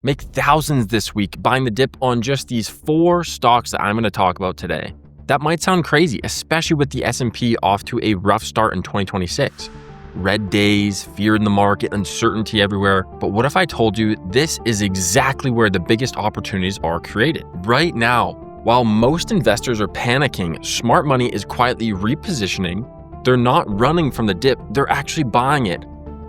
Make thousands this week buying the dip on just these 4 stocks that I'm going to talk about today. That might sound crazy, especially with the S&P off to a rough start in 2026. Red days, fear in the market, uncertainty everywhere. But what if I told you this is exactly where the biggest opportunities are created? Right now, while most investors are panicking, smart money is quietly repositioning. They're not running from the dip, they're actually buying it.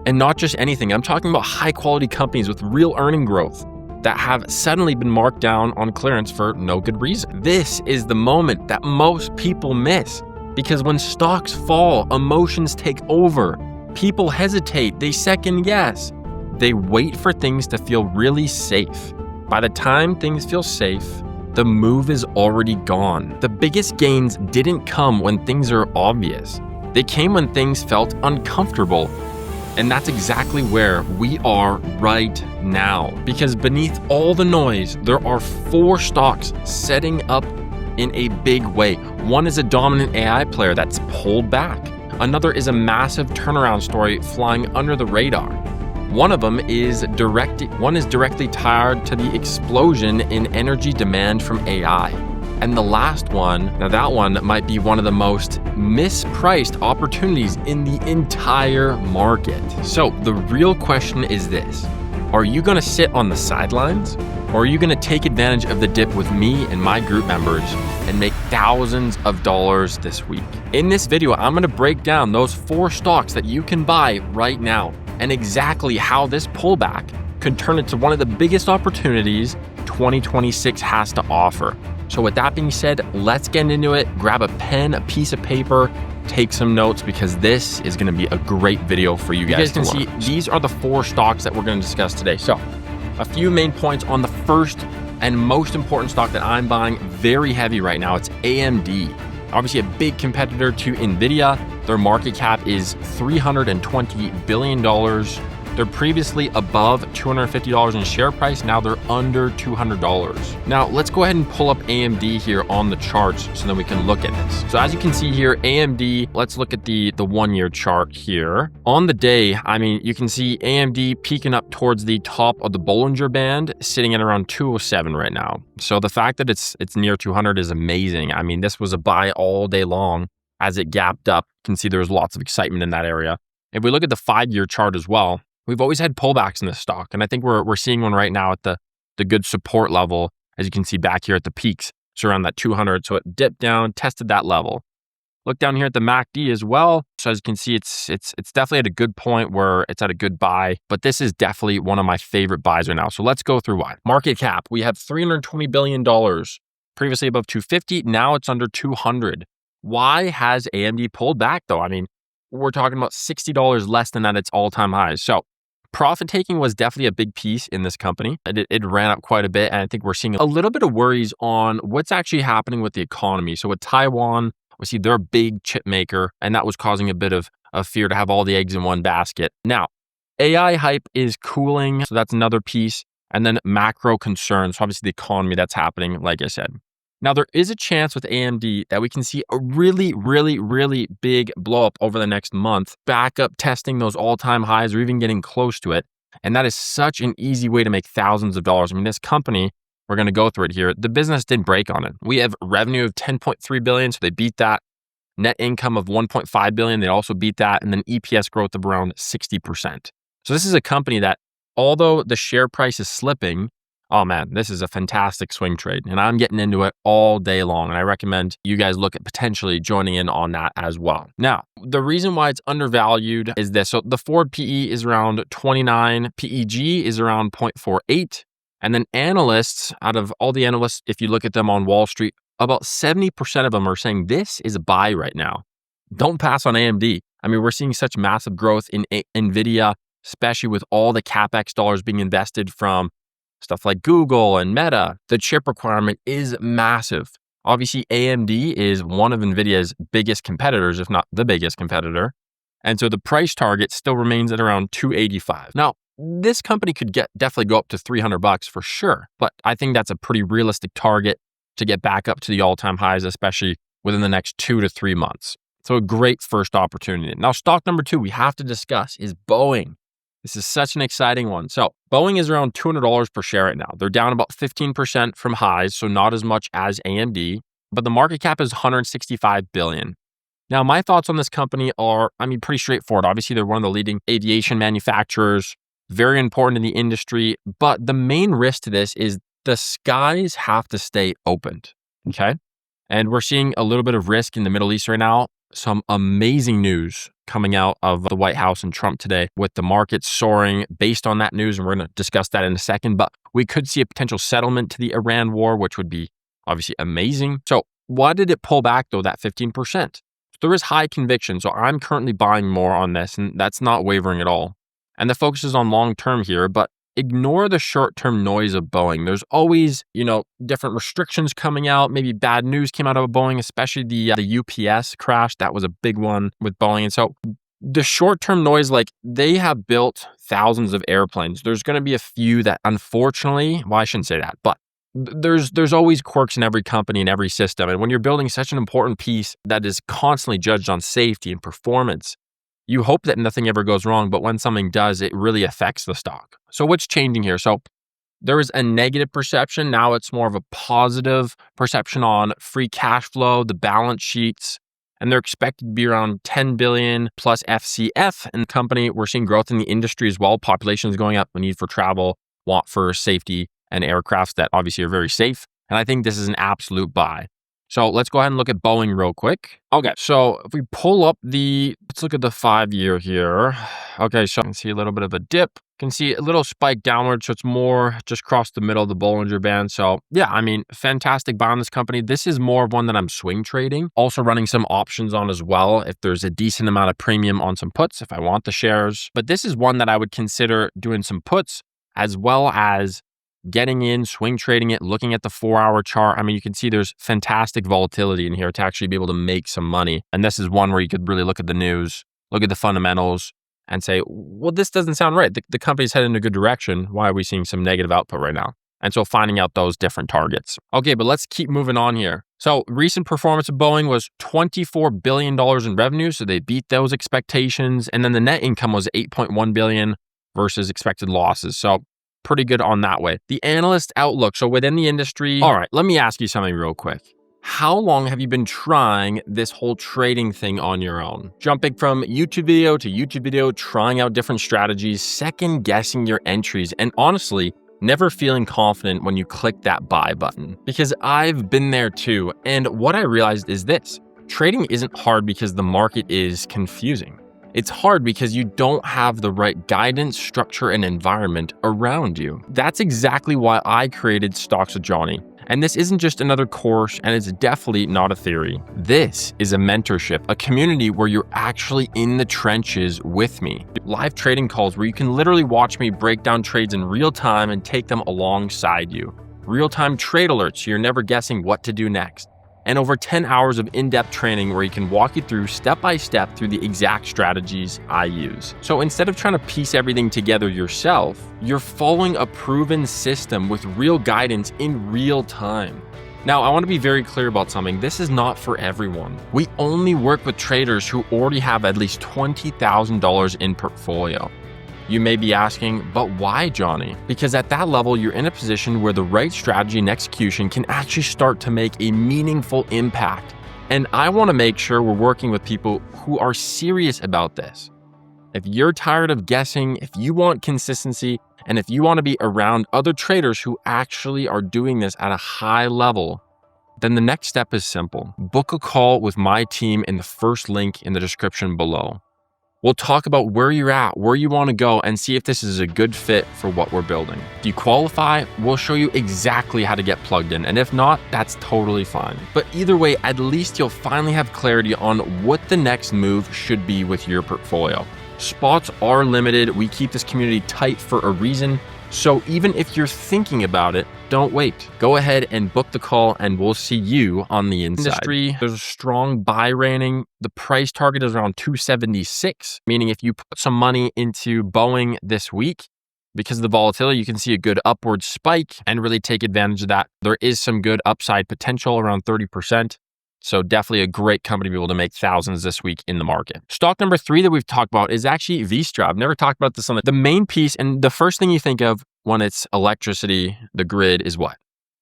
And not just anything, I'm talking about high quality companies with real earning growth that have suddenly been marked down on clearance for no good reason. This is the moment that most people miss, because when stocks fall, emotions take over. People hesitate, they second guess. They wait for things to feel really safe. By the time things feel safe, the move is already gone. The biggest gains didn't come when things are obvious. They came when things felt uncomfortable. And that's exactly where we are right now. Because beneath all the noise, there are 4 stocks setting up in a big way. One is a dominant AI player that's pulled back. Another is a massive turnaround story flying under the radar. One of them is directly tied to the explosion in energy demand from AI. And the last one, now that one might be one of the most mispriced opportunities in the entire market. So the real question is this: are you going to sit on the sidelines, or are you going to take advantage of the dip with me and my group members and make thousands of dollars this week? In this video, I'm going to break down those 4 stocks that you can buy right now and exactly how this pullback could turn into one of the biggest opportunities 2026 has to offer. So with that being said, let's get into it. Grab a pen, a piece of paper, take some notes, because this is going to be a great video for you guys to see. These are the 4 stocks that we're going to discuss today. So a few main points on the first and most important stock that I'm buying very heavy right now. It's AMD. Obviously a big competitor to NVIDIA. Their market cap is $320 billion. They're previously above $250 in share price. Now they're under $200. Now let's go ahead and pull up AMD here on the charts so then we can look at this. So as you can see here, AMD, let's look at the 1-year chart here. On the day, I mean, you can see AMD peaking up towards the top of the Bollinger Band, sitting at around 207 right now. So the fact that it's near 200 is amazing. I mean, this was a buy all day long as it gapped up. You can see there was lots of excitement in that area. If we look at the 5-year chart as well, we've always had pullbacks in this stock, and I think we're seeing one right now at the good support level, as you can see back here at the peaks. So around that 200, so it dipped down, tested that level. Look down here at the MACD as well. So as you can see, it's definitely at a good point where it's at a good buy, but this is definitely one of my favorite buys right now. So let's go through why. Market cap, we have $320 billion, previously above 250, now it's under 200. Why has AMD pulled back though? I mean, we're talking about $60 less than at its all-time highs. So profit taking was definitely a big piece in this company. It ran up quite a bit, and I think we're seeing a little bit of worries on what's actually happening with the economy. So with Taiwan, we see they're a big chip maker, and that was causing a bit of fear to have all the eggs in one basket. Now, AI hype is cooling, so that's another piece. And then macro concerns, so obviously the economy that's happening, like I said. Now, there is a chance with AMD that we can see a really, really, really big blow up over the next month, back up testing those all-time highs or even getting close to it. And that is such an easy way to make thousands of dollars. I mean, this company, we're going to go through it here. The business didn't break on it. We have revenue of $10.3 billion, so they beat that. Net income of $1.5 billion, they also beat that. And then EPS growth of around 60%. So this is a company that, although the share price is slipping, oh man, this is a fantastic swing trade, and I'm getting into it all day long, and I recommend you guys look at potentially joining in on that as well. Now, the reason why it's undervalued is this. So the forward PE is around 29, PEG is around 0.48, and then analysts, out of all the analysts, if you look at them on Wall Street, about 70% of them are saying this is a buy right now. Don't pass on AMD. I mean, we're seeing such massive growth in NVIDIA, especially with all the CapEx dollars being invested from stuff like Google and Meta. The chip requirement is massive. Obviously, AMD is one of NVIDIA's biggest competitors, if not the biggest competitor. And so the price target still remains at around $285. Now, this company could definitely go up to $300 for sure, but I think that's a pretty realistic target to get back up to the all-time highs, especially within the next 2 to 3 months. So a great first opportunity. Now, stock number 2 we have to discuss is Boeing. This is such an exciting one. So Boeing is around $200 per share right now. They're down about 15% from highs, so not as much as AMD, but the market cap is 165 billion. Now, my thoughts on this company are, pretty straightforward. Obviously, they're one of the leading aviation manufacturers, very important in the industry, but the main risk to this is the skies have to stay opened, okay? And we're seeing a little bit of risk in the Middle East right now. Some amazing news coming out of the White House and Trump today with the market soaring based on that news. And we're going to discuss that in a second. But we could see a potential settlement to the Iran war, which would be obviously amazing. So why did it pull back though, that 15%? There is high conviction. So I'm currently buying more on this, and that's not wavering at all. And the focus is on long term here, but ignore the short-term noise of Boeing. There's always, different restrictions coming out. Maybe bad news came out of Boeing, especially the UPS crash. That was a big one with Boeing. And so the short-term noise, like they have built thousands of airplanes. There's going to be a few that unfortunately, well, I shouldn't say that, but there's always quirks in every company and every system. And when you're building such an important piece that is constantly judged on safety and performance, you hope that nothing ever goes wrong, but when something does, it really affects the stock. So what's changing here? So there is a negative perception. Now it's more of a positive perception on free cash flow, the balance sheets, and they're expected to be around 10 billion plus FCF in the company. We're seeing growth in the industry as well. Population is going up, the need for travel, want for safety, and aircrafts that obviously are very safe. And I think this is an absolute buy. So let's go ahead and look at Boeing real quick. Okay, so if we pull up let's look at the 5-year here. Okay, so you can see a little bit of a dip. You can see a little spike downward, so it's more just across the middle of the Bollinger Band. So yeah, fantastic buy on this company. This is more of one that I'm swing trading. Also running some options on as well if there's a decent amount of premium on some puts if I want the shares. But this is one that I would consider doing some puts as well as getting in, swing trading it, looking at the 4-hour chart. You can see there's fantastic volatility in here to actually be able to make some money. And this is one where you could really look at the news, look at the fundamentals and say, well, this doesn't sound right. The company's headed in a good direction. Why are we seeing some negative output right now? And so finding out those different targets. Okay, but let's keep moving on here. So recent performance of Boeing was $24 billion in revenue. So they beat those expectations. And then the net income was $8.1 billion versus expected losses. So pretty good on that way. The analyst outlook. So within the industry, all right, let me ask you something real quick. How long have you been trying this whole trading thing on your own? Jumping from YouTube video to YouTube video, trying out different strategies, second guessing your entries, and honestly, never feeling confident when you click that buy button. Because I've been there too. And what I realized is this: trading isn't hard because the market is confusing. It's hard because you don't have the right guidance, structure, and environment around you. That's exactly why I created Stocks with Johnny. And this isn't just another course, and it's definitely not a theory. This is a mentorship, a community where you're actually in the trenches with me. Live trading calls where you can literally watch me break down trades in real time and take them alongside you. Real-time trade alerts so you're never guessing what to do next. And over 10 hours of in-depth training where you can walk you through step-by-step through the exact strategies I use. So instead of trying to piece everything together yourself, you're following a proven system with real guidance in real time. Now, I want to be very clear about something. This is not for everyone. We only work with traders who already have at least $20,000 in portfolio. You may be asking, but why, Johnny? Because at that level, you're in a position where the right strategy and execution can actually start to make a meaningful impact. And I want to make sure we're working with people who are serious about this. If you're tired of guessing, if you want consistency, and if you want to be around other traders who actually are doing this at a high level, then the next step is simple. Book a call with my team in the first link in the description below. We'll talk about where you're at, where you want to go, and see if this is a good fit for what we're building. If you qualify, we'll show you exactly how to get plugged in. And if not, that's totally fine. But either way, at least you'll finally have clarity on what the next move should be with your portfolio. Spots are limited. We keep this community tight for a reason. So even if you're thinking about it, don't wait. Go ahead and book the call and we'll see you on the inside. There's a strong buy rating. The price target is around 276, meaning if you put some money into Boeing this week, because of the volatility, you can see a good upward spike and really take advantage of that. There is some good upside potential around 30%. So definitely a great company to be able to make thousands this week in the market. Stock number 3 that we've talked about is actually Vistra. I've never talked about this on the main piece. And the first thing you think of when it's electricity, the grid is what?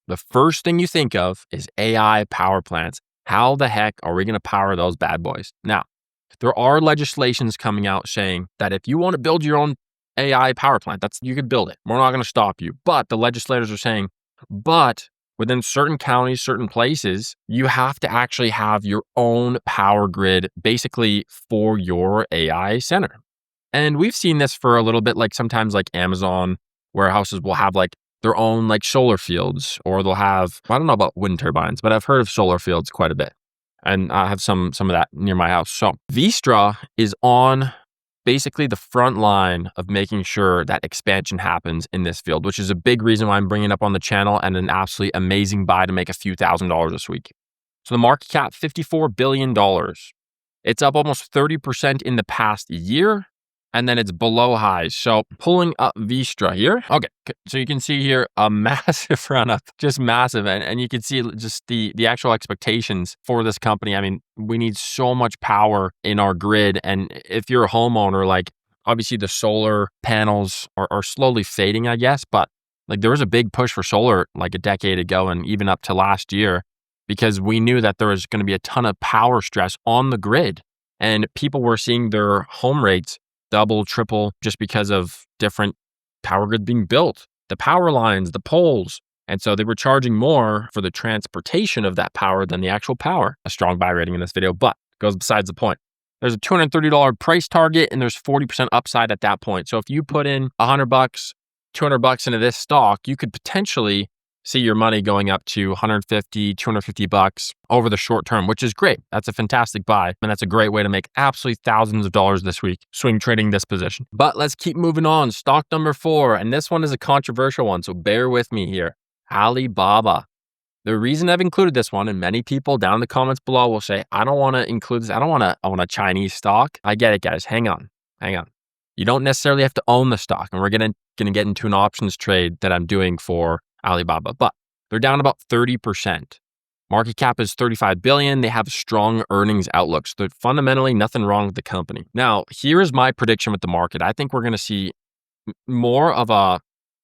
The first thing you think of is AI power plants. How the heck are we going to power those bad boys? Now, there are legislations coming out saying that if you want to build your own AI power plant, you could build it. We're not going to stop you. But the legislators are saying, but within certain counties, certain places, you have to actually have your own power grid basically for your AI center. And we've seen this for a little bit, like sometimes like Amazon warehouses will have like their own like solar fields, or they'll have, I don't know about wind turbines, but I've heard of solar fields quite a bit. And I have some of that near my house. So Vistra is on basically the front line of making sure that expansion happens in this field, which is a big reason why I'm bringing it up on the channel, and an absolutely amazing buy to make a few $1,000s this week. So the market cap, $54 billion. It's up almost 30% in the past year, and then it's below highs. So pulling up Vistra here. Okay, so you can see here a massive run up, just massive. And you can see just the actual expectations for this company. I mean, we need so much power in our grid. And if you're a homeowner, like obviously the solar panels are slowly fading, I guess. But like there was a big push for solar like a decade ago and even up to last year, because we knew that there was going to be a ton of power stress on the grid. And people were seeing their home rates double, triple, just because of different power grids being built, the power lines, the poles. And so they were charging more for the transportation of that power than the actual power. A strong buy rating in this video, but goes besides the point. There's a $230 price target, and there's 40% upside at that point. So if you put in $100, $200 into this stock, you could potentially see your money going up to $150, $250 over the short term, which is great. That's a fantastic buy. And that's a great way to make absolutely thousands of dollars this week, swing trading this position. But let's keep moving on. Stock number 4, and this one is a controversial one, so bear with me here. Alibaba. The reason I've included this one, and many people down in the comments below will say, I don't want to include this. I want a Chinese stock. I get it, guys. Hang on. You don't necessarily have to own the stock. And we're going to get into an options trade that I'm doing for Alibaba, but they're down about 30%. Market cap is $35 billion. They have strong earnings outlooks. There's fundamentally nothing wrong with the company. Now, here is my prediction with the market. I think we're going to see more of a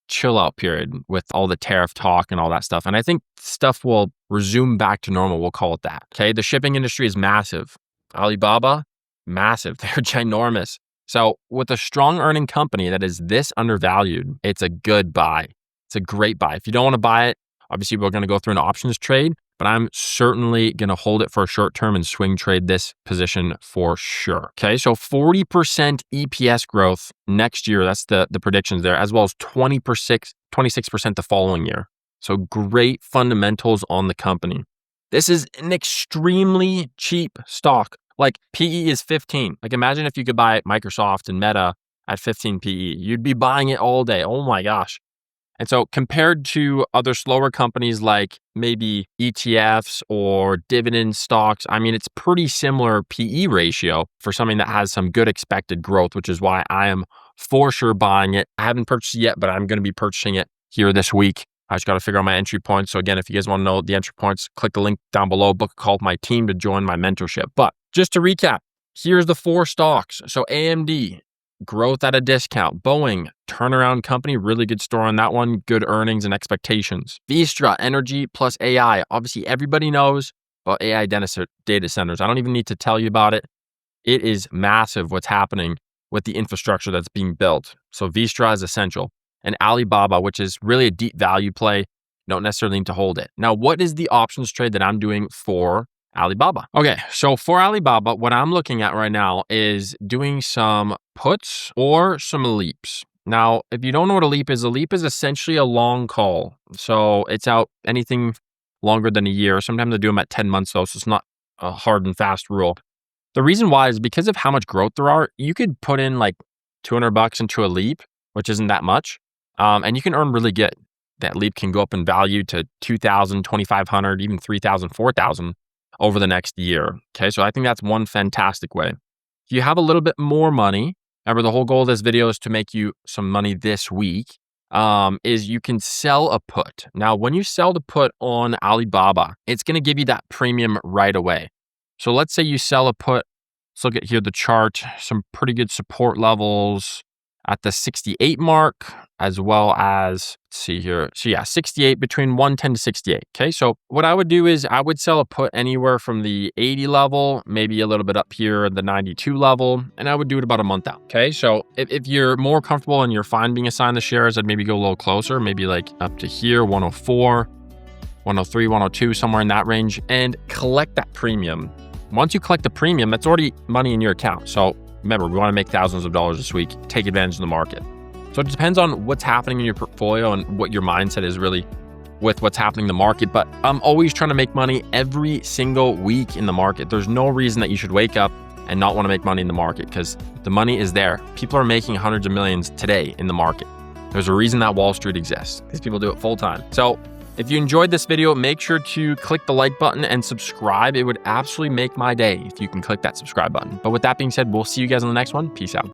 chill out period with all the tariff talk and all that stuff. And I think stuff will resume back to normal. We'll call it that. Okay. The shipping industry is massive. Alibaba, massive. They're ginormous. So with a strong earning company that is this undervalued, it's a good buy. It's a great buy. If you don't want to buy it, obviously we're going to go through an options trade, but I'm certainly going to hold it for a short term and swing trade this position for sure. Okay, so 40% EPS growth next year. That's the predictions there, as well as 26% the following year. So great fundamentals on the company. This is an extremely cheap stock. Like PE is 15. Like imagine if you could buy Microsoft and Meta at 15 PE. You'd be buying it all day. Oh my gosh. And so compared to other slower companies like maybe ETFs or dividend stocks, I mean, it's pretty similar PE ratio for something that has some good expected growth, which is why I am for sure buying it. I haven't purchased it yet, but I'm going to be purchasing it here this week. I just got to figure out my entry points. So again, if you guys want to know the entry points, click the link down below, book a call with my team to join my mentorship. But just to recap, here's the 4 stocks. So AMD, growth at a discount. Boeing, turnaround company, really good story on that one. Good earnings and expectations. Vistra, energy plus AI. Obviously, everybody knows about AI data centers. I don't even need to tell you about it. It is massive what's happening with the infrastructure that's being built. So Vistra is essential. And Alibaba, which is really a deep value play, you don't necessarily need to hold it. Now, what is the options trade that I'm doing for Alibaba? Okay, so for Alibaba, what I'm looking at right now is doing some puts or some leaps. Now, if you don't know what a leap is essentially a long call. So it's out anything longer than a year. Sometimes I do them at 10 months though, so it's not a hard and fast rule. The reason why is because of how much growth there are. You could put in like $200 into a leap, which isn't that much. And you can earn really good. That leap can go up in value to $2,000, $2,500, even $3,000, $4,000 over the next year. Okay, so I think that's one fantastic way. If you have a little bit more money, remember the whole goal of this video is to make you some money this week. is you can sell a put. Now, when you sell the put on Alibaba, it's going to give you that premium right away. So let's say you sell a put. Let's look at here the chart, some pretty good support levels at the 68 mark, as well as, let's see here. So yeah, 68 between 110 to 68. Okay. So what I would do is I would sell a put anywhere from the 80 level, maybe a little bit up here at the 92 level, and I would do it about a month out. Okay. So if you're more comfortable and you're fine being assigned the shares, I'd maybe go a little closer, maybe like up to here, 104, 103, 102, somewhere in that range, and collect that premium. Once you collect the premium, that's already money in your account. So remember, we want to make thousands of dollars this week, take advantage of the market. So it depends on what's happening in your portfolio and what your mindset is really with what's happening in the market. But I'm always trying to make money every single week in the market. There's no reason that you should wake up and not want to make money in the market, because the money is there. People are making hundreds of millions today in the market. There's a reason that Wall Street exists. These people do it full time. So if you enjoyed this video, make sure to click the like button and subscribe. It would absolutely make my day if you can click that subscribe button. But with that being said, we'll see you guys on the next one. Peace out.